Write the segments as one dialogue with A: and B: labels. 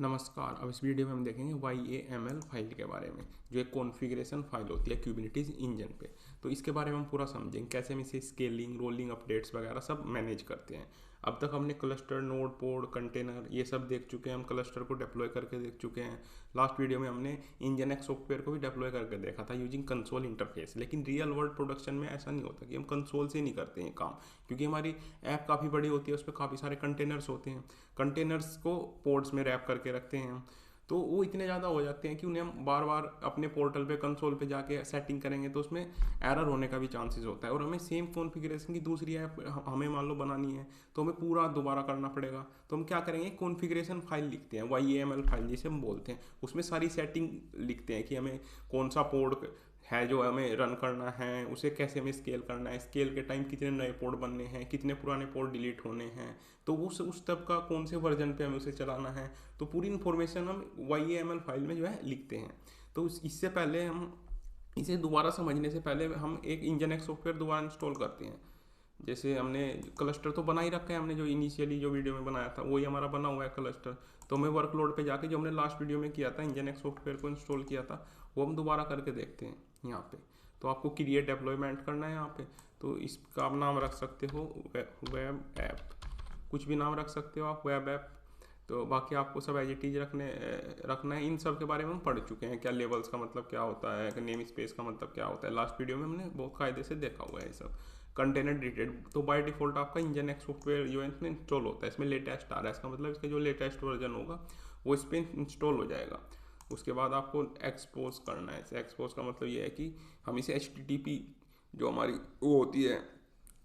A: नमस्कार। अब इस वीडियो में हम देखेंगे YAML फाइल के बारे में, जो एक कॉन्फ़िगरेशन फाइल होती है क्यूबरनेटिस इंजन पे। तो इसके बारे में हम पूरा समझेंगे कैसे हम इसे स्केलिंग, रोलिंग अपडेट्स वगैरह सब मैनेज करते हैं। अब तक हमने क्लस्टर, नोड, पोड, कंटेनर ये सब देख चुके हैं। हम क्लस्टर को डिप्लॉय करके देख चुके हैं। लास्ट वीडियो में हमने इंजन सॉफ्टवेयर को भी डिप्लॉय करके देखा था यूजिंग कंसोल इंटरफेस। लेकिन रियल वर्ल्ड प्रोडक्शन में ऐसा नहीं होता कि हम कंसोल से नहीं करते हैं काम, क्योंकि हमारी ऐप काफ़ी बड़ी होती है, उस पर काफ़ी सारे कंटेनर्स होते हैं। कंटेनर्स को पोर्ट्स में रैप करके रखते हैं हम, तो वो इतने ज़्यादा हो जाते हैं कि उन्हें हम बार बार अपने पोर्टल पे, कंसोल पे जाके सेटिंग करेंगे तो उसमें एरर होने का भी चांसेस होता है। और हमें सेम कॉन्फ़िगरेशन की दूसरी ऐप हमें मान लो बनानी है, तो हमें पूरा दोबारा करना पड़ेगा। तो हम क्या करेंगे, कॉन्फ़िगरेशन फाइल लिखते हैं, YAML फाइल जिसे हम बोलते हैं। उसमें सारी सेटिंग लिखते हैं कि हमें कौन सा पोर्ट है जो हमें रन करना है, उसे कैसे हमें स्केल करना है, स्केल के टाइम कितने नए पोर्ट बनने हैं, कितने पुराने पोर्ट डिलीट होने हैं, तो उस तब का कौन से वर्जन पे हमें उसे चलाना है। तो पूरी इन्फॉर्मेशन हम YAML फाइल में जो है लिखते हैं। तो इससे पहले हम इसे दोबारा समझने से पहले हम एक इंजन सॉफ्टवेयर दोबारा इंस्टॉल करते हैं। जैसे हमने क्लस्टर तो बना ही रखा है, हमने जो इनिशियली जो वीडियो में बनाया था वही हमारा बना हुआ है क्लस्टर। तो हमें वर्कलोड पे जाके जो हमने लास्ट वीडियो में किया था, इंजन सॉफ्टवेयर को इंस्टॉल किया था, वो हम दोबारा करके देखते हैं यहाँ पे। तो आपको क्रिएट डेप्लॉयमेंट करना है यहाँ पे। तो इसका आप नाम रख सकते हो वेब ऐप, कुछ भी नाम रख सकते हो आप, वेब ऐप। तो बाकी आपको सब एज इट इज रखना है। इन सब के बारे में हम पढ़ चुके हैं, क्या लेवल्स का मतलब क्या होता है, नेम स्पेस का मतलब क्या होता है। लास्ट वीडियो में हमने बहुत कायदे से देखा हुआ है ये सब। कंटेनर डिटेड, तो बाय डिफॉल्ट आपका इंजन सॉफ्टवेयर जो है इसमें इंस्टॉल होता है, इसमें लेटेस्ट आ रहा है, इसका मतलब इसका जो लेटेस्ट वर्जन होगा वो इस पर इंस्टॉल हो जाएगा। उसके बाद आपको एक्सपोज करना है। एक्सपोज का मतलब ये है कि हम इसे HTTP जो हमारी वो होती है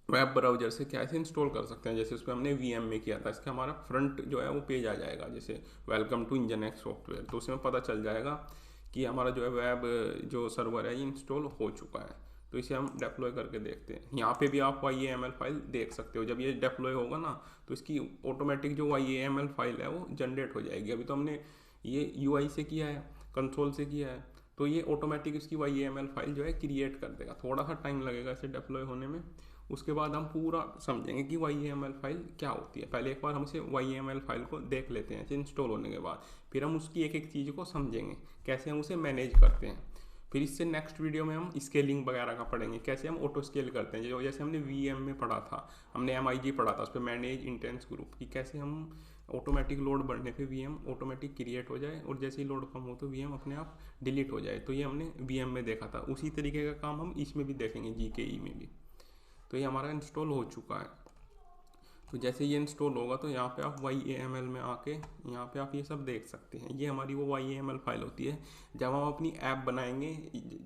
A: वेब ब्राउजर से कैसे इंस्टॉल कर सकते हैं। जैसे उसमें हमने VM में किया था, इसका हमारा फ्रंट जो है वो पेज आ जाएगा, जैसे वेलकम टू इंजन सॉफ्टवेयर। तो उसमें पता चल जाएगा कि हमारा जो है वेब जो सर्वर है ये इंस्टॉल हो चुका है। तो इसे हम डिप्लॉय करके देखते हैं। यहाँ पे भी आप YAML फाइल देख सकते हो। जब ये डिप्लॉय होगा ना, तो इसकी ऑटोमेटिक जो YAML फाइल है वो जनरेट हो जाएगी। अभी तो हमने ये UI से किया है, कंसोल से किया है, तो ये ऑटोमेटिक इसकी YAML फाइल जो है क्रिएट कर देगा। थोड़ा सा टाइम लगेगा इसे डिप्लॉय होने में। उसके बाद हम पूरा समझेंगे कि YAML फाइल क्या होती है। पहले एक बार हम इसे YAML फाइल को देख लेते हैं इंस्टॉल होने के बाद, फिर हम उसकी एक एक चीज़ को समझेंगे, कैसे हम उसे मैनेज करते हैं। फिर इससे नेक्स्ट वीडियो में हम स्केलिंग वगैरह का पढ़ेंगे, कैसे हम ऑटो स्केल करते हैं। जो जैसे हमने VM में पढ़ा था, हमने MIG पढ़ा था, उस पर मैनेज इंटेंस ग्रुप की, कैसे हम ऑटोमेटिक लोड बढ़ने पे VM ऑटोमेटिक क्रिएट हो जाए और जैसे ही लोड कम हो तो VM अपने आप डिलीट हो जाए। तो ये हमने VM में देखा था। उसी तरीके का काम हम इसमें भी देखेंगे, GKE में भी। तो ये हमारा इंस्टॉल हो चुका है। तो जैसे ये इंस्टॉल होगा तो यहाँ पे आप YAML में आके यहाँ पे आप ये सब देख सकते हैं। ये हमारी वो YAML फाइल होती है। जब हम अपनी ऐप बनाएंगे,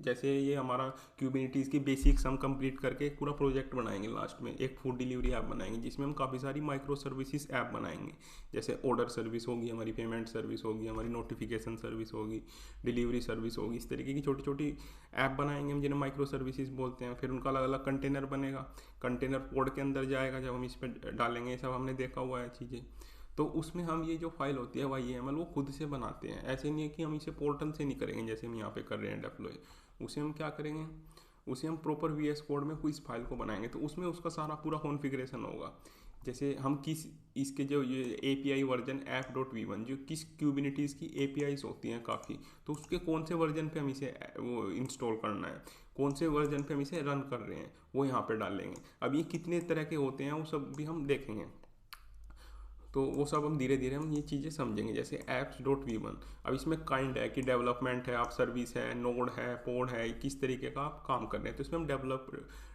A: जैसे ये हमारा क्यूबरनेटिस की बेसिक्स हम कंप्लीट करके एक पूरा प्रोजेक्ट बनाएंगे, लास्ट में एक फूड डिलीवरी ऐप बनाएंगे जिसमें हम काफ़ी सारी माइक्रो सर्विसेज ऐप बनाएंगे। जैसे ऑर्डर सर्विस होगी, हमारी पेमेंट सर्विस होगी, हमारी नोटिफिकेशन सर्विस होगी, डिलीवरी सर्विस होगी। इस तरीके की छोटी छोटी ऐप बनाएंगे हम जिन्हें माइक्रो सर्विसेज बोलते हैं। फिर उनका अलग अलग कंटेनर बनेगा, कंटेनर पोर्ट के अंदर जाएगा जब हम इस पर डालेंगे। सब हमने देखा हुआ है चीज़ें। तो उसमें हम ये जो फाइल होती है YAML वो खुद से बनाते हैं। ऐसे नहीं है कि हम इसे पोर्टल से नहीं करेंगे जैसे हम यहाँ पे कर रहे हैं डिप्लॉय। उसे हम क्या करेंगे, उसे हम प्रॉपर VS कोड में कोई इस फाइल को बनाएंगे, तो उसमें उसका सारा पूरा कॉन्फ़िगरेशन होगा। जैसे हम किस इसके जो ये API वर्जन app.v1 जो किस क्यूबरनेटिस की APIs होती हैं काफ़ी, तो उसके कौन से वर्जन पे हम इसे वो इंस्टॉल करना है, कौन से वर्जन पे हम इसे रन कर रहे हैं, वो यहाँ पे डालेंगे। अब ये कितने तरह के होते हैं वो सब भी हम देखेंगे। तो वो सब हम धीरे धीरे हम ये चीज़ें समझेंगे। जैसे apps.v1, अब इसमें काइंड है कि डेवलपमेंट है, आप सर्विस है, नोड है, पोड है, किस तरीके का आप काम कर रहे हैं। तो इसमें हम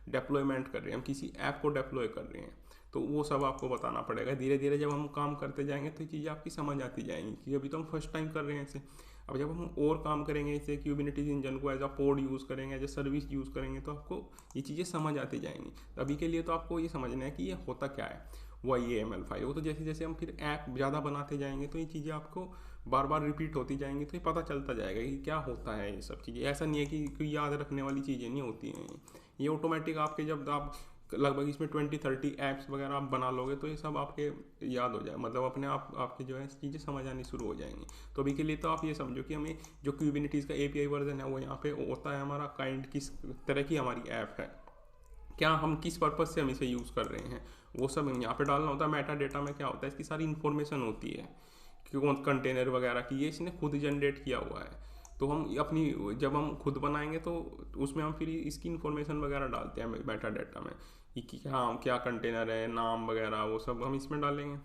A: डेप्लॉयमेंट कर रहे हैं, हम किसी ऐप को डेप्लॉय कर रहे हैं। तो वो सब आपको बताना पड़ेगा। धीरे धीरे जब हम काम करते जाएंगे तो ये चीज़ें आपकी समझ आती जाएंगी, क्योंकि अभी तो हम फर्स्ट टाइम कर रहे हैं इसे। अब जब हम और काम करेंगे इसे, क्यूबरनेटिस इंजन को एज अ पोड यूज़ करेंगे, एज अ सर्विस यूज़ करेंगे, तो आपको ये चीज़ें समझ आती जाएंगी। तो अभी के लिए तो आपको ये समझना है कि ये होता क्या है YAML फाइल। वो तो जैसे जैसे हम फिर ऐप ज़्यादा बनाते जाएंगे तो ये चीज़ें आपको बार बार रिपीट होती जाएंगी, तो ये पता चलता जाएगा कि क्या होता है ये सब चीज़ें। ऐसा नहीं है कि कोई याद रखने वाली चीज़ें नहीं होती हैं ये ऑटोमेटिक आपके, जब आप लगभग इसमें 20-30 ऐप्स वगैरह आप बना लोगे तो ये सब आपके याद हो जाए, मतलब अपने आप आपके जो है चीज़ें समझ आनी शुरू हो जाएंगी। तो अभी के लिए तो आप ये समझो कि हमें जो क्यूबरनेटिस का API वर्जन है वो यहाँ पे होता है हमारा काइंड, किस तरह की हमारी ऐप है, क्या हम किस पर्पज़ से हम इसे यूज़ कर रहे हैं, वो सब यहाँ पे डालना होता है। मेटा डेटा में क्या होता है, इसकी सारी इन्फॉर्मेशन होती है कि कौन कंटेनर वगैरह की, ये इसने खुद जनरेट किया हुआ है। तो हम अपनी जब हम खुद बनाएंगे तो उसमें हम फिर इसकी इन्फॉर्मेशन वगैरह डालते हैं मेटा डाटा में कि हाँ क्या कंटेनर है, नाम वगैरह वो सब हम इसमें डालेंगे।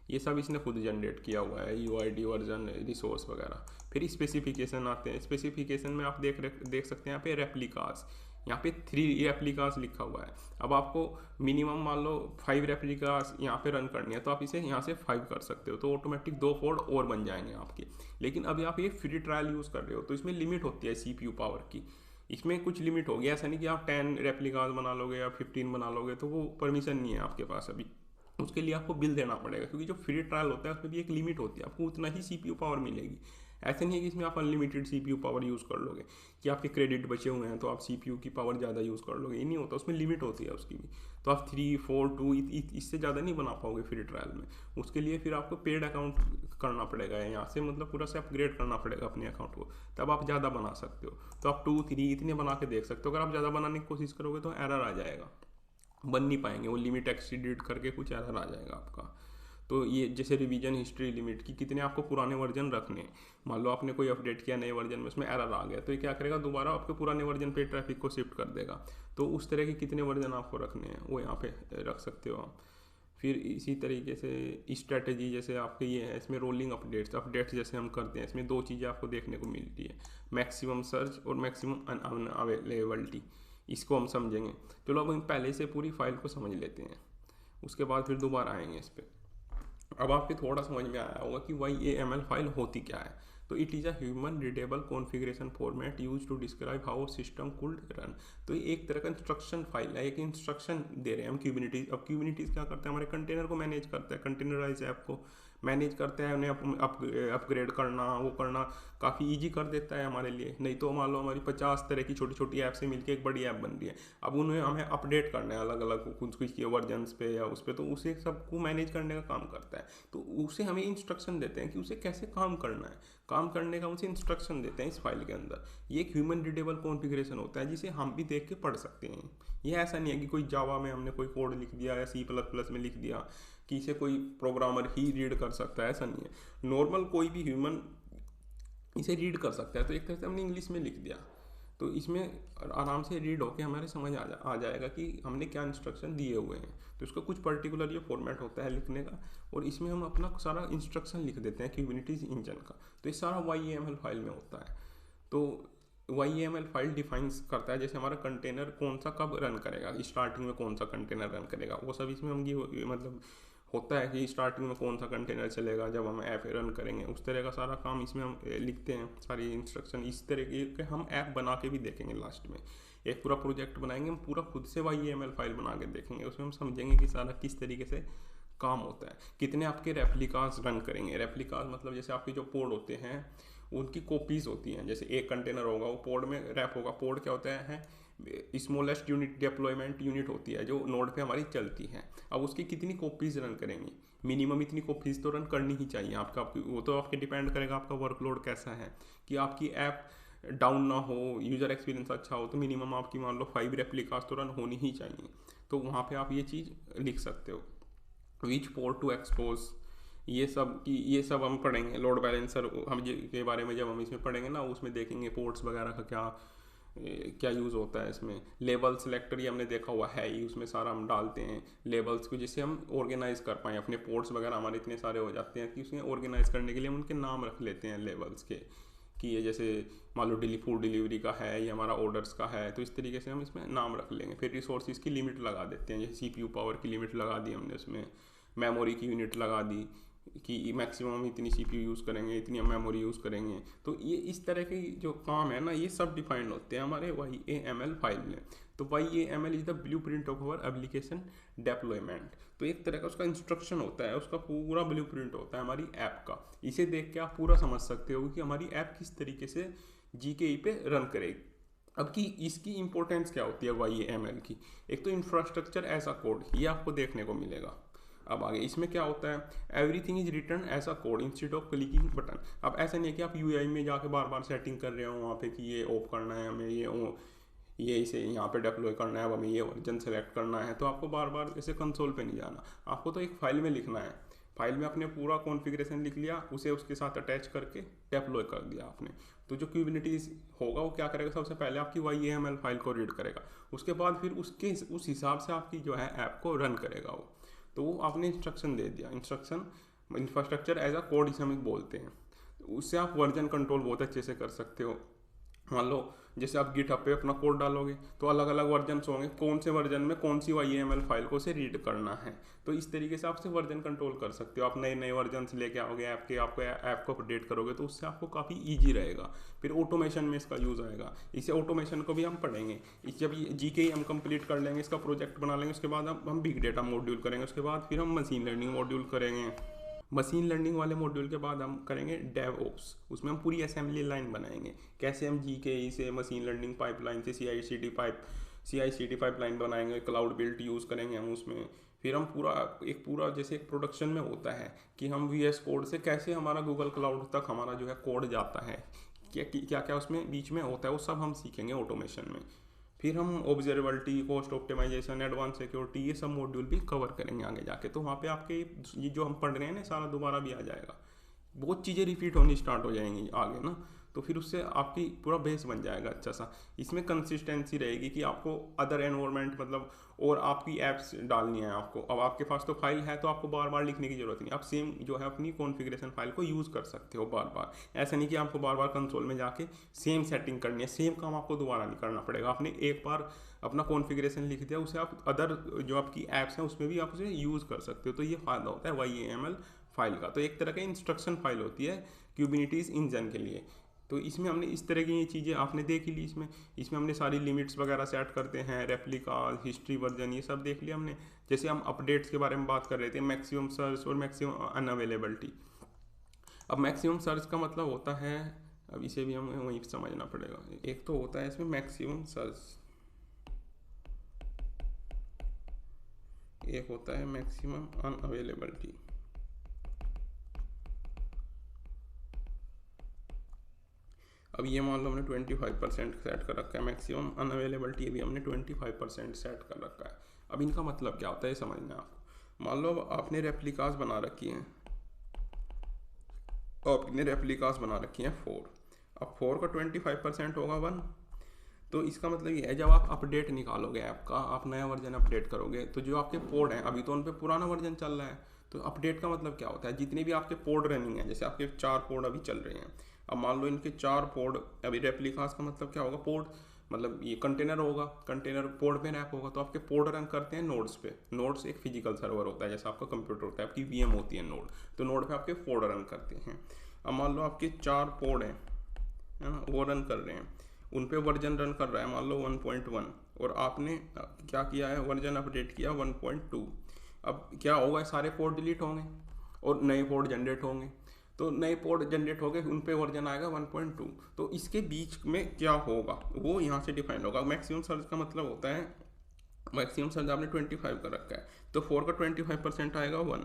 A: ये सब इसने खुद जनरेट किया हुआ है, UID वर्जन, रिसोर्स वगैरह। फिर स्पेसिफिकेशन आते हैं। स्पेसिफिकेशन में आप देख सकते हैं यहाँ पे रेप्लिकास, यहाँ पे 3 रेप्लिकास लिखा हुआ है। अब आपको मिनिमम मान लो 5 रेप्लिकास यहाँ पे रन करनी है, तो आप इसे यहाँ से 5 कर सकते हो, तो ऑटोमेटिक 2 कोड और बन जाएंगे आपके। लेकिन अभी आप ये फ्री ट्रायल यूज़ कर रहे हो तो इसमें लिमिट होती है CPU पावर की, इसमें कुछ लिमिट होगी। ऐसा नहीं कि आप 10 रेप्लिकास बना लोगे या 15 बना लोगे, तो वो परमिशन नहीं है आपके पास अभी। उसके लिए आपको बिल देना पड़ेगा, क्योंकि जो फ्री ट्रायल होता है उसमें भी एक लिमिट होती है, आपको उतना ही CPU पावर मिलेगी। ऐसे नहीं है कि इसमें आप अनलिमिटेड CPU पावर यूज़ कर लोगे, कि आपके क्रेडिट बचे हुए हैं तो आप CPU की पावर ज़्यादा यूज़ कर लोगे, ये नहीं होता, उसमें लिमिट होती है उसकी भी। तो आप 3, 4, 2 इससे ज़्यादा नहीं बना पाओगे फ्री ट्रायल में। उसके लिए फिर आपको पेड अकाउंट करना पड़ेगा, यहाँ से मतलब पूरा से अपग्रेड करना पड़ेगा अपने अकाउंट को, तब आप ज़्यादा बना सकते हो। तो आप 2, 3 इतने बना के देख सकते हो। अगर आप ज़्यादा बनाने की कोशिश करोगे तो एरर आ जाएगा, बन नहीं पाएंगे, वो लिमिट एक्सीडेड करके कुछ एरर आ जाएगा आपका। तो ये जैसे रिवीजन हिस्ट्री लिमिट की कितने आपको पुराने वर्जन रखने हैं, मान लो आपने कोई अपडेट किया नए वर्जन में, उसमें एरर आ गया, तो ये क्या करेगा, दोबारा आपके पुराने वर्जन पे ट्रैफिक को शिफ्ट कर देगा। तो उस तरह के कितने वर्जन आपको रखने हैं वो यहाँ पे रख सकते हो आप। फिर इसी तरीके से स्ट्रेटेजी जैसे आपके ये है, इसमें रोलिंग अपडेट्स जैसे हम करते हैं, इसमें 2 चीज़ें आपको देखने को मिलती है, मैक्सिमम सर्च और मैक्सिमम अनअवेलेबिलिटी। इसको हम समझेंगे। चलो अब हम पहले से पूरी फाइल को समझ लेते हैं, उसके बाद फिर दोबारा आएंगे इस पर। अब आपके थोड़ा समझ में आया होगा कि YAML फाइल होती क्या है। तो it is a human readable configuration format use to describe how system could run. तो ये एक तरह का इंस्ट्रक्शन फाइल है, एक इंस्ट्रक्शन दे रहे हैं हम क्यूबिनिटीज। अब क्यूबिनिटीज क्या करते हैं, हमारे कंटेनर को मैनेज करते हैं, कंटेनराइज ऐप को मैनेज करते हैं, उन्हें अपग्रेड करना वो करना काफ़ी ईजी कर देता है हमारे लिए। नहीं तो मान लो हमारी 50 तरह की छोटी छोटी ऐप से मिलकर एक बड़ी ऐप बन रही है, अब उन्हें हमें अपडेट करना है अलग अलग कुछ कुछ वर्जन्स पे या उस पर, तो उसे सबको मैनेज करने का काम करता है। तो उसे हमें इंस्ट्रक्शन देते हैं कि उसे कैसे काम करना है, काम करने का उसे इंस्ट्रक्शन देते हैं इस फाइल के अंदर। ये एक ह्यूमन रीडेबल कॉन्फ़िगरेशन होता है जिसे हम भी देख के पढ़ सकते हैं। ये ऐसा नहीं है कि कोई जावा में हमने कोई कोड लिख दिया या C++ में लिख दिया कि इसे कोई प्रोग्रामर ही रीड कर सकता है, ऐसा नहीं है। नॉर्मल कोई भी ह्यूमन इसे रीड कर सकता है। तो एक तरह से हमने इंग्लिश में लिख दिया तो इसमें आराम से रीड होके हमारे समझ आ जाएगा कि हमने क्या इंस्ट्रक्शन दिए हुए हैं। तो इसका कुछ पर्टिकुलर ये फॉर्मेट होता है लिखने का, और इसमें हम अपना सारा इंस्ट्रक्शन लिख देते हैं क्यूबिनिटीज इंजन का। तो ये सारा YAML फाइल में होता है। तो YAML फाइल डिफाइंस करता है जैसे हमारा कंटेनर कौन सा कब रन करेगा, स्टार्टिंग में कौन सा कंटेनर रन करेगा, वो सब इसमें हम ये मतलब होता है कि स्टार्टिंग में कौन सा कंटेनर चलेगा जब हम ऐप रन करेंगे, उस तरह का सारा काम इसमें हम लिखते हैं, सारी इंस्ट्रक्शन। इस तरह के हम ऐप बना के भी देखेंगे, लास्ट में एक पूरा प्रोजेक्ट बनाएंगे हम, पूरा खुद से YAML फाइल बना के देखेंगे। उसमें हम समझेंगे कि सारा किस तरीके से काम होता है। कितने आपके रेप्लिकास रन करेंगे, रेप्लिकास मतलब जैसे आपके जो पोड होते हैं उनकी कॉपीज़ होती हैं। जैसे एक कंटेनर होगा वो पोड में रैप होगा। पोड क्या होता है, स्मॉलेस्ट यूनिट डिप्लॉयमेंट यूनिट होती है जो नोड पे हमारी चलती है। अब उसकी कितनी कॉपीज़ रन करेंगी, मिनिमम इतनी कॉपीज़ तो रन करनी ही चाहिए आपका। वो तो आपके डिपेंड करेगा आपका वर्कलोड कैसा है, कि आपकी ऐप डाउन ना हो, यूज़र एक्सपीरियंस अच्छा हो, तो मिनिमम आपकी मान लो 5 रेप्लिकास तो रन होनी ही चाहिए। तो वहाँ पे आप ये चीज़ लिख सकते हो। विच पोर्ट टू एक्सपोज, ये सब हम पढ़ेंगे। लोड बैलेंसर हम के बारे में जब हम इसमें पढ़ेंगे ना, उसमें देखेंगे पोर्ट्स वगैरह का क्या यूज़ होता है इसमें। लेबल सिलेक्टर ये हमने देखा हुआ है ही, उसमें सारा हम डालते हैं लेबल्स को, जिससे हम ऑर्गेनाइज कर पाएँ अपने पोर्ट्स वगैरह। हमारे इतने सारे हो जाते हैं कि उसमें ऑर्गेनाइज करने के लिए हम उनके नाम रख लेते हैं लेबल्स के, कि ये जैसे मान लो फूड डिलीवरी का है, ये हमारा ऑर्डर्स का है, तो इस तरीके से हम इसमें नाम रख लेंगे। फिर रिसोर्सेज की लिमिट लगा देते हैं, जैसे CPU पावर की लिमिट लगा दी हमने, उसमें मेमोरी की यूनिट लगा दी कि मैक्सिमम इतनी CPU यूज़ करेंगे, इतनी हम मेमोरी यूज़ करेंगे। तो ये इस तरह के जो काम है ना, ये सब डिफाइंड होते हैं हमारे YAML फाइल में। तो YAML is the blueprint of our application deployment. तो एक तरह का उसका इंस्ट्रक्शन होता है, उसका पूरा ब्लूप्रिंट होता है हमारी ऐप का। इसे देख के आप पूरा समझ सकते हो कि हमारी ऐप किस तरीके से GKE पे रन करेगी। अब की इसकी इंपॉर्टेंस क्या होती है YAML की, एक तो इंफ्रास्ट्रक्चर एज अ कोड, ये आपको देखने को मिलेगा। अब आगे इसमें क्या होता है, everything is written as a code instead of clicking button. अब ऐसा नहीं है कि आप UI में जाके बार बार सेटिंग कर रहे हो वहाँ पे कि ये ऑफ करना है हमें, ये इसे यहाँ पे डिप्लॉय करना है, अब हमें ये वर्जन सेलेक्ट करना है, तो आपको बार बार ऐसे कंसोल पे नहीं जाना, आपको तो एक फाइल में लिखना है। फाइल में आपने पूरा कॉन्फ़िगरेशन लिख लिया, उसे उसके साथ अटैच करके डेप्लॉय कर दिया आपने। तो जो क्यूबरनेटिस होगा वो क्या करेगा, सबसे पहले आपकी YAML फाइल को रीड करेगा, उसके बाद फिर उसके उस हिसाब से आपकी जो है ऐप को रन करेगा वो। तो वो आपने इंस्ट्रक्शन दे दिया, instruction infrastructure as a code इसे हम बोलते हैं। उससे आप वर्जन कंट्रोल बहुत अच्छे से कर सकते हो। मान लो जैसे आप गिटहब पे अपना कोड डालोगे तो अलग अलग वर्जन होंगे, कौन से वर्जन में कौन सी YAML फाइल को उसे रीड करना है। तो इस तरीके से आप से वर्जन कंट्रोल कर सकते हो। आप नए नए वर्जन लेके आओगे ऐप के, आपको ऐप को अपडेट करोगे तो उससे आपको काफ़ी ईजी रहेगा। फिर ऑटोमेशन में इसका यूज़ आएगा, इसे ऑटोमेशन को भी हम पढ़ेंगे। जब GK हम कंप्लीट कर लेंगे, इसका प्रोजेक्ट बना लेंगे, उसके बाद हम बिग डेटा मॉड्यूल करेंगे, उसके बाद फिर हम मशीन लर्निंग मॉड्यूल करेंगे। मशीन लर्निंग वाले मॉड्यूल के बाद हम करेंगे डेवऑप्स, उसमें हम पूरी असेंबली लाइन बनाएंगे, कैसे हम GKE से मशीन लर्निंग पाइपलाइन से CI/CD पाइपलाइन बनाएंगे, क्लाउड बिल्ट यूज़ करेंगे हम उसमें। फिर हम पूरा जैसे एक प्रोडक्शन में होता है कि हम VS कोड से कैसे हमारा गूगल क्लाउड तक हमारा जो है कोड जाता है, क्या क्या उसमें बीच में होता है, वो सब हम सीखेंगे ऑटोमेशन में। फिर हम observability, cost optimization, advance security, ये सब मॉड्यूल भी कवर करेंगे आगे जाके। तो वहाँ पे आपके ये जो हम पढ़ रहे हैं ना सारा दोबारा भी आ जाएगा, बहुत चीज़ें रिपीट होनी स्टार्ट हो जाएंगी आगे ना। तो फिर उससे आपकी पूरा बेस बन जाएगा अच्छा सा। इसमें कंसिस्टेंसी रहेगी कि आपको अदर एनवायरनमेंट मतलब और आपकी ऐप्स डालनी है आपको। अब आपके पास तो फाइल है तो आपको बार बार लिखने की जरूरत नहीं, आप सेम जो है अपनी कॉन्फ़िगरेशन फाइल को यूज़ कर सकते हो बार बार। ऐसा नहीं कि आपको बार बार कंसोल में जाके सेम सेटिंग करनी है, सेम काम आपको दोबारा नहीं करना पड़ेगा। आपने एक बार अपना कॉन्फ़िगरेशन लिख दिया, उसे आप अदर जो आपकी ऐप्स हैं उसमें भी आप उसे यूज़ कर सकते हो। तो ये फ़ायदा होता है YAML फाइल का। तो एक तरह का इंस्ट्रक्शन फाइल होती है क्यूबरनेटिस इंजन के लिए। तो इसमें हमने इस तरह की ये चीज़ें आपने देख ली। इसमें हमने सारी लिमिट्स वगैरह सेट करते हैं, रेप्लिका, हिस्ट्री, वर्जन, ये सब देख लिया हमने। जैसे हम अपडेट्स के बारे में बात कर रहे थे, मैक्सिमम सर्च और मैक्सिमम अनअवेलेबिलिटी। अब मैक्सिमम सर्च का मतलब होता है, अब इसे भी हमें वहीं समझना पड़ेगा। एक तो होता है इसमें मैक्सिमम सर्च, एक होता है मैक्सिमम अनअवेलेबिलिटी। अब ये मान लो हमने 25% सेट कर रखा है, मैक्सिमम अनअवेलेबिलिटी भी हमने 25% सेट कर रखा है। अब इनका मतलब क्या होता है समझना है आपको। मान लो आपने रेप्लिकास बना रखी हैं, आपने रेप्लिकास बना रखी हैं 4। अब 4 का 25% होगा 1। तो इसका मतलब ये है जब आप अपडेट निकालोगे ऐप का, आप नया वर्जन अपडेट करोगे, तो जो आपके पोड हैं अभी तो उन पर पुराना वर्जन चल रहा है। तो अपडेट का मतलब क्या होता है, जितने भी आपके पोड रनिंग है, जैसे आपके 4 पोड अभी चल रहे हैं, अब मान लो इनके 4 पोड अभी रेप्लिकास का मतलब क्या होगा, पोड मतलब ये कंटेनर होगा, कंटेनर पोड पे ऐप होगा। तो आपके पोड रन करते हैं नोड्स पे। नोड्स एक फिजिकल सर्वर होता है, जैसा आपका कंप्यूटर होता है, आपकी VM होती है नोड। तो नोड पे आपके पोड रन करते हैं। अब मान लो आपके 4 पोड हैं, है ना, वो रन कर रहे हैं, उन पे वर्जन रन कर रहा है मान लो 1.1, और आपने क्या किया है, वर्जन अपडेट किया 1.2। अब क्या होगा, सारे पोर्ट डिलीट होंगे और नए पोर्ट जनरेट होंगे। तो नए पोर्ट जनरेट हो गए, उन पे वर्जन आएगा 1.2। तो इसके बीच में क्या होगा वो यहाँ से डिफाइन होगा। मैक्सिमम सर्च का मतलब होता है, मैक्सिमम सर्च आपने 25 का रखा है, तो 4 का 25% आएगा 1।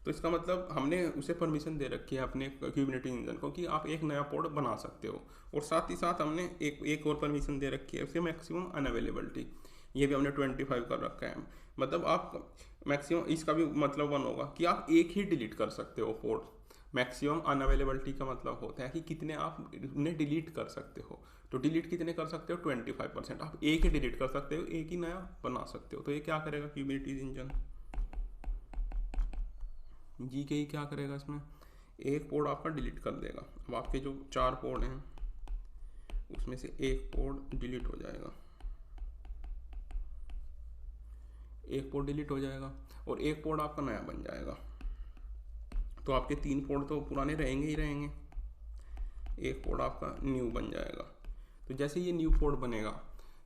A: तो इसका मतलब हमने उसे परमिशन दे रखी है अपने क्यूबरनेटिस इंजन को कि आप एक नया पोर्ट बना सकते हो। और साथ ही साथ हमने एक और परमिशन दे रखी है उसे मैक्सिमम अनअवेलेबिलिटी, ये भी हमने 25 कर रखा है। मतलब आप मैक्सिमम, इसका भी मतलब 1 होगा कि आप एक ही डिलीट कर सकते हो पोर्ट। मैक्सिमम अनअवेलेबिलिटी का मतलब होता है कि कितने आप उन्हें डिलीट कर सकते हो। तो डिलीट कितने कर सकते हो, 25%। आप एक ही डिलीट कर सकते हो, एक ही नया बना सकते हो। तो ये क्या करेगा क्यूबरनेटिस इंजन, GKE क्या करेगा, इसमें एक पोर्ट आपका डिलीट कर देगा। अब आपके जो 4 पोर्ट हैं उसमें से एक पोर्ट डिलीट हो जाएगा, एक पोर्ट डिलीट हो जाएगा और एक पोर्ट आपका नया बन जाएगा। तो आपके 3 पोर्ट तो पुराने रहेंगे ही रहेंगे, एक पोर्ट आपका न्यू बन जाएगा। तो जैसे ये न्यू पोर्ट बनेगा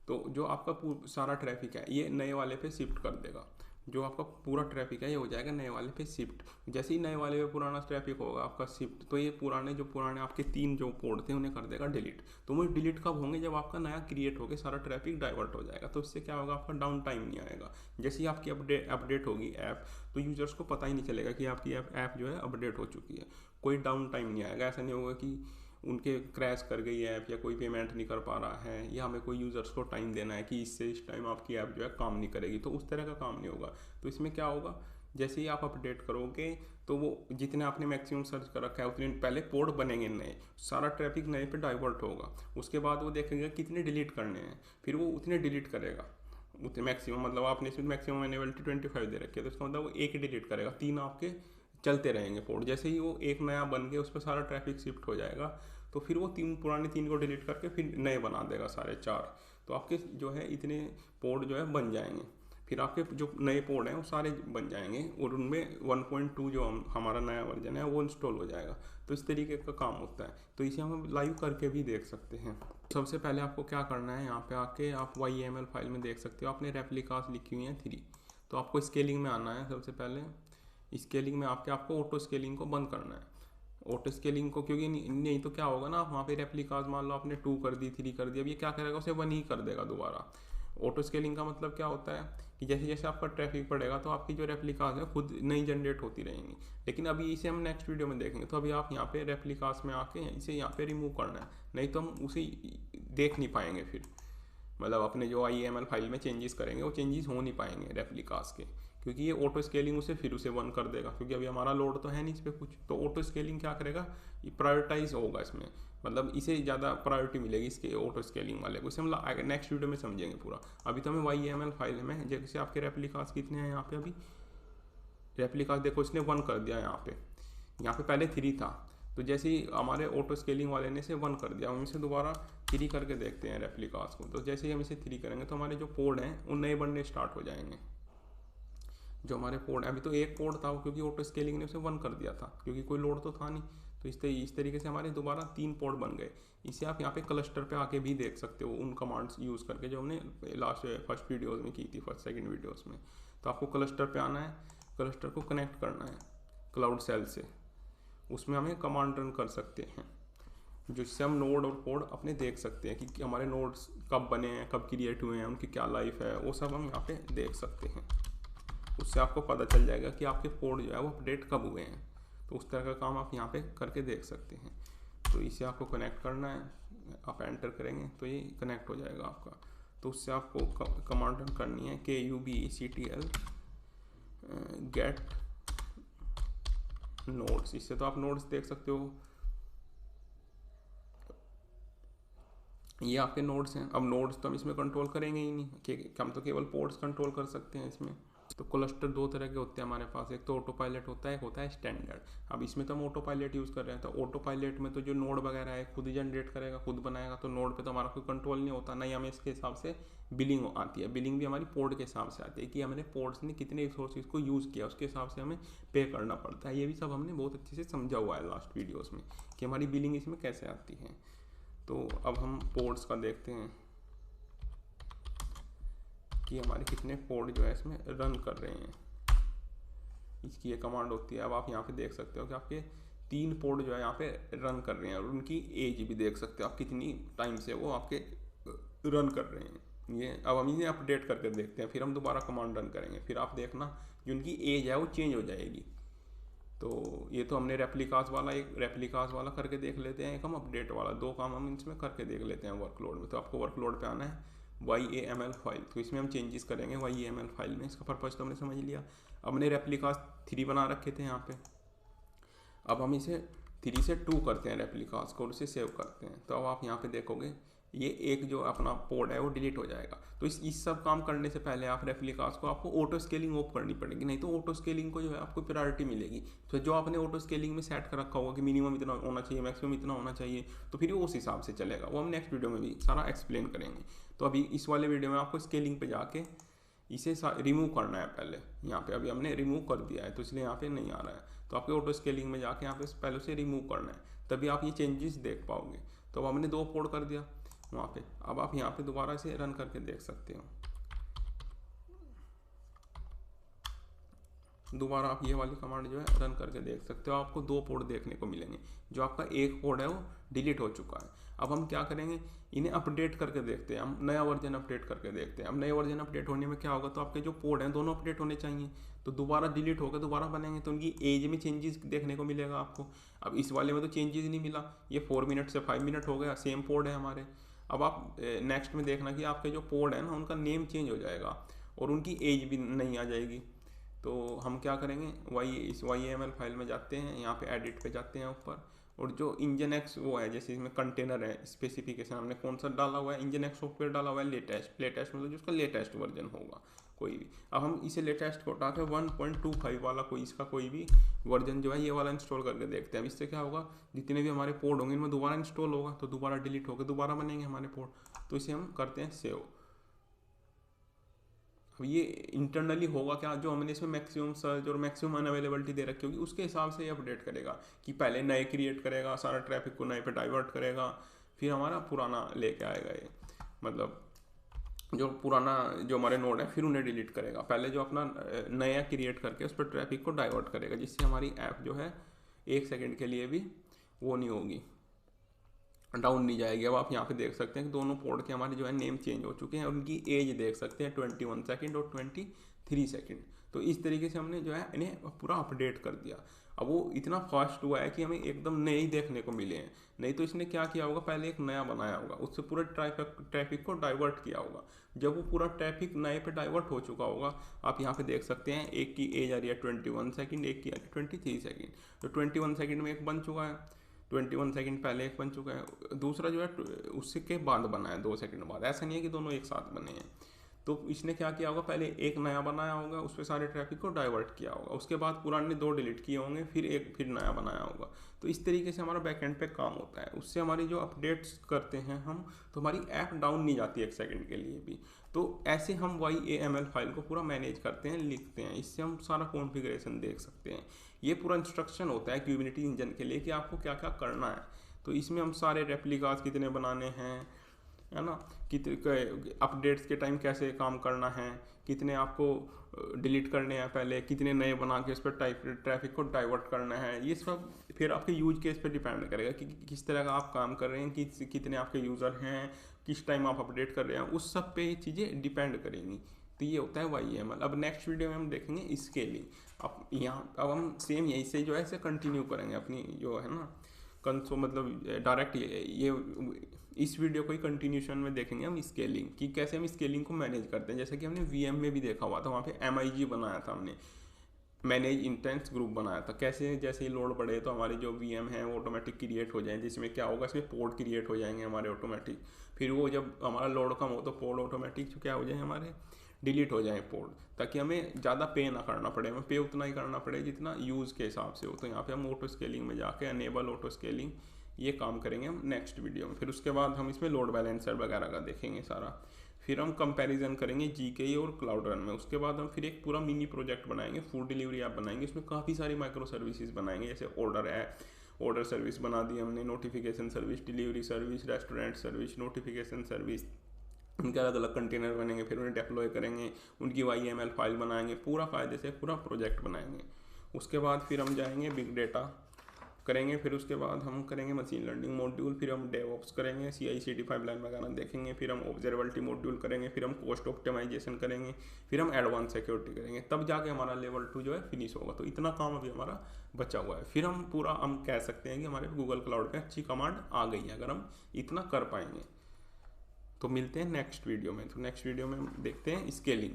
A: तो जो आपका सारा ट्रैफिक है ये नए वाले पे शिफ्ट कर देगा। जो आपका पूरा ट्रैफिक है ये हो जाएगा नए वाले पे शिफ्ट। जैसे ही नए वाले पे पुराना ट्रैफिक होगा आपका शिफ्ट, तो ये पुराने आपके 3 जो पोर्ट थे उन्हें कर देगा डिलीट। तो वो डिलीट कब होंगे, जब आपका नया क्रिएट होकर सारा ट्रैफिक डाइवर्ट हो जाएगा। तो इससे क्या होगा, आपका डाउन टाइम नहीं आएगा। जैसे ही आपकी अपडेट होगी ऐप, तो यूजर्स को पता ही नहीं चलेगा कि आपकी ऐप जो है अपडेट हो चुकी है। कोई डाउन टाइम नहीं आएगा। ऐसा नहीं होगा कि उनके क्रैश कर गई ऐप या कोई पेमेंट नहीं कर पा रहा है या हमें कोई यूज़र्स को टाइम देना है कि इससे इस टाइम आपकी ऐप जो है काम नहीं करेगी, तो उस तरह का काम नहीं होगा। तो इसमें क्या होगा, जैसे ही आप अपडेट करोगे तो वो जितने आपने मैक्सिमम सर्च कर रखा है उतने पहले पोर्ट बनेंगे नए, सारा ट्रैफिक नए पे डाइवर्ट होगा। उसके बाद वो देखेगा कितने डिलीट करने हैं, फिर वो उतने डिलीट करेगा, उतने मैक्सिमम, मतलब आपने इसमें मैक्सिमम एनेबिलिटी 25 दे रखी है, तो इसका मतलब वो एक ही डिलीट करेगा, 3 आपके चलते रहेंगे पोर्ट। जैसे ही वो एक नया बन गया उस पर सारा ट्रैफिक शिफ्ट हो जाएगा, तो फिर वो पुराने 3 को डिलीट करके फिर नए बना देगा सारे 4। तो आपके जो है इतने पोर्ट जो है बन जाएंगे। फिर आपके जो नए पोर्ट हैं वो सारे बन जाएंगे और उनमें 1.2 जो हमारा नया वर्जन है वो इंस्टॉल हो जाएगा। तो इस तरीके का काम होता है। तो इसे हम लाइव करके भी देख सकते हैं। सबसे पहले आपको क्या करना है, यहाँ पे आके आप YAML फाइल में देख सकते हो, आपने रेप्लिकास लिखी हुई है 3। तो आपको स्केलिंग में आना है। सबसे पहले स्केलिंग में आपको ऑटो स्केलिंग को बंद करना है। ऑटो स्केलिंग को, क्योंकि नहीं तो क्या होगा ना, आप वहाँ पे रेप्लिकास मान लो आपने 2 कर दी, 3 कर दी, अब ये क्या करेगा, उसे 1 ही कर देगा दोबारा। ऑटो स्केलिंग का मतलब क्या होता है कि जैसे जैसे आपका ट्रैफिक बढ़ेगा तो आपकी जो रेप्लिकास है खुद नई जनरेट होती रहेंगी। लेकिन अभी इसे हम नेक्स्ट वीडियो में देखेंगे। तो अभी आप यहाँ पे रेप्लिकास में आके इसे यहाँ पे रिमूव करना है, नहीं तो हम उसे देख नहीं पाएंगे। फिर मतलब अपने जो YAML फाइल में चेंजेस करेंगे वो चेंजेस हो नहीं पाएंगे रेप्लिकास के, क्योंकि ये ऑटो स्केलिंग उसे 1 कर देगा, क्योंकि अभी हमारा लोड तो है नहीं इस पर कुछ। तो ऑटो स्केलिंग क्या करेगा, ये प्रायोरिटाइज होगा इसमें, मतलब इसे ज़्यादा प्रायोरिटी मिलेगी इसके ऑटो स्केलिंग वाले को। इसे हम नेक्स्ट वीडियो में समझेंगे पूरा। अभी तो हमें YAML फाइल में, जैसे आपके रेप्लिकास कितने हैं यहाँ पे, अभी रेप्लिकास देखो इसने 1 कर दिया यहाँ पे पहले 3 था। तो जैसे ही हमारे ऑटो स्केलिंग वाले ने इसे 1 कर दिया, हम इसे दोबारा 3 करके देखते हैं रेप्लिकास को। तो जैसे ही हम इसे 3 करेंगे तो हमारे जो पोर्ट हैं वो नए बनने स्टार्ट हो जाएंगे। जो हमारे पोर्ट है, अभी तो एक पोर्ट था क्योंकि ऑटो स्केलिंग ने उसे 1 कर दिया था, क्योंकि कोई लोड तो था नहीं। तो इस तरीके से हमारे दोबारा 3 पोर्ट बन गए। इसे आप यहाँ पे क्लस्टर पे आके भी देख सकते हो, उन कमांड्स यूज़ करके जो हमने फर्स्ट वीडियोज़ में की थी, फर्स्ट सेकंड वीडियोज़ में। तो आपको क्लस्टर पे आना है, क्लस्टर को कनेक्ट करना है क्लाउड सेल से, उसमें हमें कमांड रन कर सकते हैं, जिससे हम नोड और पोर्ट अपने देख सकते हैं कि हमारे नोड्स कब बने हैं, कब क्रिएट हुए हैं, उनकी क्या लाइफ है, वो सब हम यहाँ पे देख सकते हैं। उससे आपको पता चल जाएगा कि आपके पोर्ट जो है वो अपडेट कब हुए हैं। तो उस तरह का काम आप यहाँ पे करके देख सकते हैं। तो इसे आपको कनेक्ट करना है, आप एंटर करेंगे तो ये कनेक्ट हो जाएगा आपका। तो उससे आपको कमांड रन करनी है KUBECTL गेट नोड्स। इससे तो आप नोड्स देख सकते हो, ये आपके नोड्स हैं। अब नोड्स तो हम इसमें कंट्रोल करेंगे ही नहीं, कि हम तो केवल पोर्ट्स कंट्रोल कर सकते हैं इसमें। तो क्लस्टर 2 तरह के होते हैं हमारे पास, एक तो ऑटो पायलट होता है, एक होता है स्टैंडर्ड। अब इसमें तो हम ऑटो पायलट यूज़ कर रहे हैं। तो ऑटो पायलट में तो जो नोड वगैरह है खुद ही जनरेट करेगा, खुद बनाएगा। तो नोड पे तो हमारा कोई कंट्रोल नहीं होता, नहीं हमें इसके हिसाब से बिलिंग आती है। बिलिंग भी हमारी पोर्ट के हिसाब से आती है कि हमने पोर्ट्स ने कितने रिसोर्सेज को यूज़ किया, उसके हिसाब से हमें पे करना पड़ता है। ये भी सब हमने बहुत अच्छे से समझा हुआ है लास्ट वीडियोज़ में कि हमारी बिलिंग इसमें कैसे आती है। तो अब हम पोर्ट्स का देखते हैं कि हमारे कितने पोर्ट जो है इसमें रन कर रहे हैं। इसकी ये कमांड होती है। अब आप यहाँ पे देख सकते हो कि आपके 3 पोर्ट जो है यहाँ पे रन कर रहे हैं, और उनकी एज भी देख सकते हो आप, कितनी टाइम से वो आपके रन कर रहे हैं। ये अब हम इन्हें अपडेट करके देखते हैं, फिर हम दोबारा कमांड रन करेंगे, फिर आप देखना जो उनकी एज है वो चेंज हो जाएगी। तो ये तो हमने एक रेप्लिकास वाला करके देख लेते हैं, एक हम अपडेट वाला, 2 काम हम इसमें करके देख लेते हैं वर्कलोड में। तो आपको वर्कलोड पे आना है YAML फाइल, तो इसमें हम चेंजेस करेंगे YAML फाइल में। इसका पर्पज़ तो हमने समझ लिया। अब हमने रेप्लिकास 3 बना रखे थे यहाँ पे, अब हम इसे 3 से 2 करते हैं रेप्लिकास को, और उसे सेव करते हैं। तो अब आप यहाँ पे देखोगे ये एक जो अपना पोर्ट है वो डिलीट हो जाएगा। तो इस सब काम करने से पहले आप रेप्लिकास को आपको ऑटो स्केलिंग ऑफ करनी पड़ेगी, नहीं तो ऑटो स्केलिंग को जो है आपको प्रायोरिटी मिलेगी। तो जो आपने ऑटो स्केलिंग में सेट कर रखा होगा कि मिनिमम इतना होना चाहिए, मैक्सिमम इतना होना चाहिए, तो फिर वो उस हिसाब से चलेगा। वो हम नेक्स्ट वीडियो में भी सारा एक्सप्लेन करेंगे। तो अभी इस वाले वीडियो में आपको स्केलिंग पे जाके इसे रिमूव करना है पहले। यहाँ पे अभी हमने रिमूव कर दिया है तो इसलिए यहाँ पे नहीं आ रहा है। तो आपके ऑटो स्केलिंग में जाके यहाँ पे पहले से रिमूव करना है, तभी आप ये चेंजेस देख पाओगे। तो अब हमने 2 पोर्ट कर दिया वहाँ पे। अब आप यहाँ पे दोबारा से रन करके देख सकते हो। दोबारा आप ये वाली कमांड जो है रन करके देख सकते हो, आपको 2 पोर्ट देखने को मिलेंगे। जो आपका एक पोर्ट है वो डिलीट हो चुका है। अब हम क्या करेंगे, इन्हें अपडेट करके देखते हैं, हम नया वर्जन अपडेट करके देखते हैं। अब नए वर्जन अपडेट होने में क्या होगा, तो आपके जो पोर्ट हैं दोनों अपडेट होने चाहिए। तो दोबारा डिलीट होकर दोबारा बनेंगे तो उनकी एज में चेंजेस देखने को मिलेगा आपको। अब इस वाले में तो चेंजेस नहीं मिला, ये 4 मिनट से 5 मिनट हो गया, सेम पोर्ट है हमारे। अब आप नेक्स्ट में देखना कि आपके जो पोर्ट है ना उनका नेम चेंज हो जाएगा और उनकी एज भी नहीं आ जाएगी। तो हम क्या करेंगे, इस YAML फाइल में जाते हैं, यहाँ पे एडिट पे जाते हैं ऊपर, और जो इंजन एक्स वो है, जैसे इसमें कंटेनर है, स्पेसिफिकेशन हमने कौन सा डाला हुआ है, इंजन एक्स सॉफ्टवेयर डाला हुआ है लेटेस्ट मतलब जिसका लेटेस्ट वर्जन होगा कोई भी। अब हम इसे लेटेस्ट को उठा के 1.25 वाला कोई इसका कोई भी वर्जन जो है ये वाला इंस्टॉल करके देखते हैं। अब इससे क्या होगा, जितने भी हमारे पोर्ट होंगे इनमें दोबारा इंस्टॉल होगा, तो दोबारा डिलीट होकर दोबारा बनेंगे हमारे पोर्ट। तो इसे हम करते हैं सेव। अब ये इंटरनली होगा क्या, जो हमने इसमें मैक्सिमम सर्च और मैक्सिमम अनअवेलेबिलिटी दे रखी होगी उसके हिसाब से ये अपडेट करेगा, कि पहले नए क्रिएट करेगा, सारा ट्रैफिक को नए पे डाइवर्ट करेगा, फिर हमारा पुराना लेके आएगा ये, मतलब जो पुराना जो हमारे नोड है फिर उन्हें डिलीट करेगा, पहले जो अपना नया क्रिएट करके उस पर ट्रैफिक को डाइवर्ट करेगा, जिससे हमारी ऐप जो है 1 सेकंड के लिए भी वो नहीं होगी, डाउन नहीं जाएगी। अब आप यहाँ पे देख सकते हैं कि दोनों पोर्ट के हमारे जो है नेम चेंज हो चुके हैं, और उनकी एज देख सकते हैं 21 सेकंड और 23 सेकंड। तो इस तरीके से हमने जो है इन्हें पूरा अपडेट कर दिया। अब वो इतना फास्ट हुआ है कि हमें एकदम नए ही देखने को मिले हैं, नहीं तो इसने क्या किया होगा, पहले एक नया बनाया होगा, उससे पूरा ट्रैफिक को डाइवर्ट किया होगा। जब वो पूरा ट्रैफिक नए पे डाइवर्ट हो चुका होगा, आप यहाँ पे देख सकते हैं एक की एज आ रही है 21 सेकंड, एक की आ रही है 23 सेकंड। तो 21 सेकंड में एक बन चुका है, 21 सेकंड पहले एक बन चुका है, दूसरा जो है उससे के बाद बना है 2 सेकंड बाद, ऐसा नहीं है कि दोनों एक साथ बने हैं। तो इसने क्या किया होगा, पहले एक नया बनाया होगा, उस पर सारे ट्रैफिक को डाइवर्ट किया होगा, उसके बाद पुराने 2 डिलीट किए होंगे, फिर नया बनाया होगा। तो इस तरीके से हमारा बैकएंड पे काम होता है। उससे हमारी जो अपडेट्स करते हैं हम, तो हमारी ऐप डाउन नहीं जाती 1 सेकंड के लिए भी। तो ऐसे हम YAML फाइल को पूरा मैनेज करते हैं, लिखते हैं, इससे हम सारा कॉन्फ़िगरेशन देख सकते हैं। ये पूरा इंस्ट्रक्शन होता है क्यूबिनिटी इंजन के लिए कि आपको क्या क्या करना है। तो इसमें हम सारे रेप्लिकास कितने बनाने हैं, है ना, कितने अपडेट्स के टाइम कैसे काम करना है, कितने आपको डिलीट करने हैं पहले, कितने नए बना के उस पर ट्रैफिक को डाइवर्ट करना है, ये सब फिर आपके यूज केस पे डिपेंड करेगा कि किस तरह का आप काम कर रहे हैं, कितने आपके यूज़र हैं, किस टाइम आप अपडेट कर रहे हैं, उस सब पे ये चीज़ें डिपेंड करेंगी। तो ये होता है YAML। अब नेक्स्ट वीडियो में हम देखेंगे स्केलिंग। अब हम सेम यही से जो है इसे कंटिन्यू करेंगे अपनी जो है ना कंसो, मतलब डायरेक्ट ये इस वीडियो को ही कंटिन्यूशन में देखेंगे हम स्केलिंग, कि कैसे हम स्केलिंग को मैनेज करते हैं। जैसे कि हमने VM में भी देखा हुआ था, वहाँ पे MIG बनाया था हमने, मैनेज इंटेंस ग्रुप बनाया था, कैसे जैसे ही लोड बढ़े तो हमारी जो VM है वो ऑटोमेटिक क्रिएट हो जाए, जिसमें क्या होगा, इसमें पोर्ट क्रिएट हो जाएंगे हमारे ऑटोमेटिक। फिर वो जब हमारा लोड कम हो तो पोर्ट ऑटोमेटिक क्या हो जाए, हमारे डिलीट हो जाए पोर्ट, ताकि हमें ज़्यादा पे ना करना पड़े, हमें पे उतना ही करना पड़े जितना यूज़ के हिसाब से हो। तो यहाँ पे हम ऑटो स्केलिंग में जाके अनेबल ऑटो स्केलिंग ये काम करेंगे हम नेक्स्ट वीडियो में। फिर उसके बाद हम इसमें लोड बैलेंसर वगैरह का देखेंगे सारा। फिर हम कंपैरिजन करेंगे GKE और क्लाउड रन में। उसके बाद हम फिर एक पूरा मिनी प्रोजेक्ट बनाएंगे, फूड डिलीवरी ऐप बनाएंगे, इसमें काफ़ी सारी माइक्रो सर्विसेज बनाएंगे, जैसे ऑर्डर सर्विस बना दी हमने, notification service, delivery service, restaurant service, notification service, उनके अलग अलग कंटेनर बनेंगे, फिर उन्हें डिप्लॉय करेंगे, उनकी YAML फाइल बनाएंगे, पूरा कायदे से पूरा प्रोजेक्ट बनाएंगे। उसके बाद फिर हम जाएंगे बिग डेटा करेंगे, फिर उसके बाद हम करेंगे मशीन लर्निंग मॉड्यूल, फिर हम डेवऑप्स करेंगे, CI/CD पाइपलाइन वगैरह देखेंगे, फिर हम ऑब्जर्वेबिलिटी मॉड्यूल करेंगे, फिर हम कॉस्ट ऑप्टिमाइजेशन करेंगे, फिर हम एडवांस सिक्योरिटी करेंगे, तब जाके हमारा लेवल 2 जो है फिनिश होगा। तो इतना काम अभी हमारा बचा हुआ है। फिर हम कह सकते हैं कि हमारे गूगल क्लाउड पे अच्छी कमांड आ गई है, अगर हम इतना कर पाएंगे। तो मिलते हैं नेक्स्ट वीडियो में। तो नेक्स्ट वीडियो में हम देखते हैं स्केलिंग।